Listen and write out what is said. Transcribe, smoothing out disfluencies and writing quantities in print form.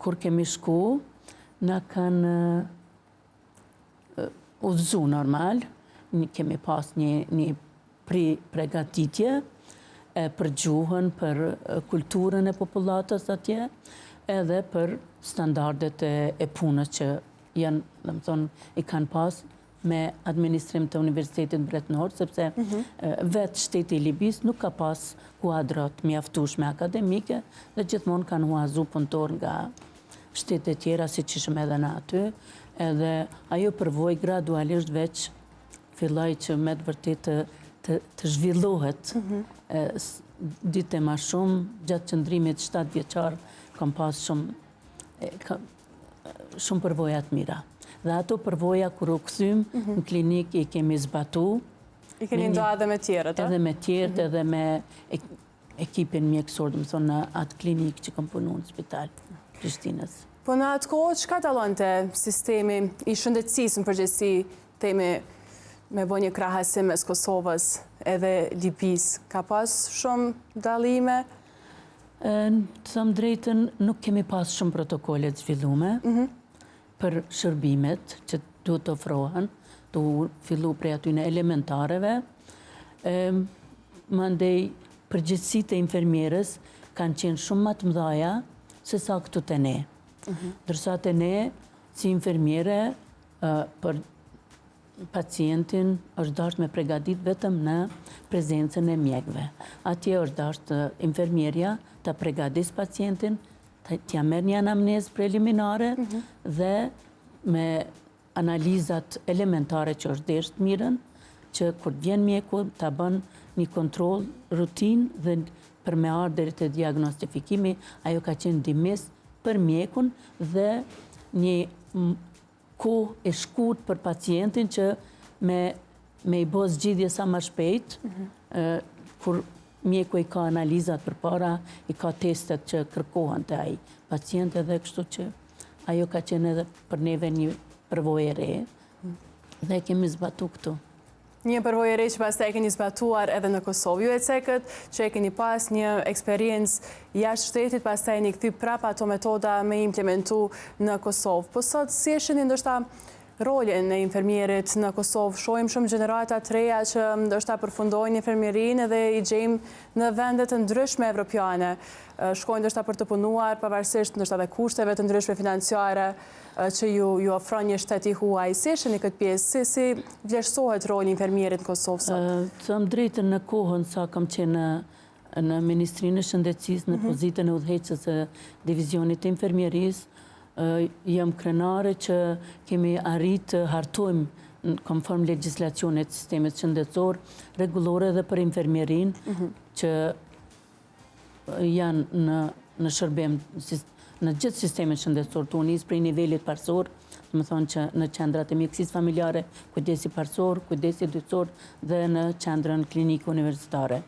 kur kemi shku, na kanë udhëzu normal, kemi pas një pregatitje për gjuhën, për kulturën e popullatës atje, edhe për standardet e punës që janë, dhe më thonë, i kanë pas me administrim të Universitetit Bretënor, sepse vetë shteti i Libis nuk ka pas kuadrat mjaftueshme akademike dhe gjithmonë kanë huazu punëtor nga shtetet tjera, si që shumë edhe në aty, edhe ajo përvoj gradualisht veç filloj që me të vërtet të zhvillohet dite ma shumë, gjatë qëndrimit 7 vjeçar, kam pas shumë përvojat mira. Dhe ato përvoja, kur u këthym në klinik, i kemi zbatu. I keni nda edhe me tjerët, edhe me tjerët, edhe me ekipin mjekësor, dhe më thonë në atë klinik që kam punu në spital Prishtinës. Po në atë kohë, çka dallonte sistemi i shëndetësisë në përgjithësi, temi me bo një krahasim mes Kosovës edhe Libis? Ka pas shumë dallime? Të thëmë drejtën, nuk kemi pas shumë protokollet zhvillume për shërbimet që duhet të ofrohen, të fillu prej aty në elementareve. Mandej, përgjithësitë e infermierës kanë qenë shumë më të mëdhaja se sa këtu të ne. Dërsa të ne, si infermiere, për pacientin është dashtë me pregadit vetëm në prezencën e mjekve. Atje është dashtë infermierja të pregadis pacientin, t'ja merë një anamnezë preliminare dhe me analizat elementare që është deshtë mirën, që kur vjen mjeku t'a bën një kontrol rutin dhe për me ardhë deri te diagnostifikimi, ajo ka qenë ndihmës për mjekun dhe një kohë e shkurt për pacientin që me i bo zgjidhje sa më shpejt, kur mjeku i ka analizat për para, i ka testet që kërkohen të ai pacient, edhe kështu që ajo ka qenë edhe për neve një përvojë e re dhe kemi zbatu këtu. Një përvojë e re që pastaj e keni zbatuar edhe në Kosovë. Ju e cekët që e keni pas një eksperiencë jashtë shtetit, pastaj një kthy prap ato metoda me implementu në Kosovë. Po sot si e shihni ndoshta rolin e infermierit në Kosovë? Shohim shumë gjenerata të reja që ndoshta përfundojnë infermierin edhe i gjejmë në vendet të ndryshme evropiane. Shkojnë ndoshta për të punuar, pavarësisht ndoshta dhe kushteve të ndryshme financiare që ju ofron një shtet i huaj. Si e shihni këtë pjesë? Si vlerësohet roli i infermierit në Kosovë sot? Të them drejtën, në kohën sa kam qenë në Ministrinë e Shëndetësisë, në pozitën e udhëheqës së divizionit të infermierisë, jam krenare që kemi arrit të hartojmë konform legjislacionit sistemit shëndetësor, rregullore dhe për infermierin që janë në shërbim në gjithë sistemin shëndetësor, të unis prej nivelit parësor, më thonë që në qendrat e mjekësisë familjare, kujdesi parësor, kujdesi dytësor dhe në qendrën klinikë universitare.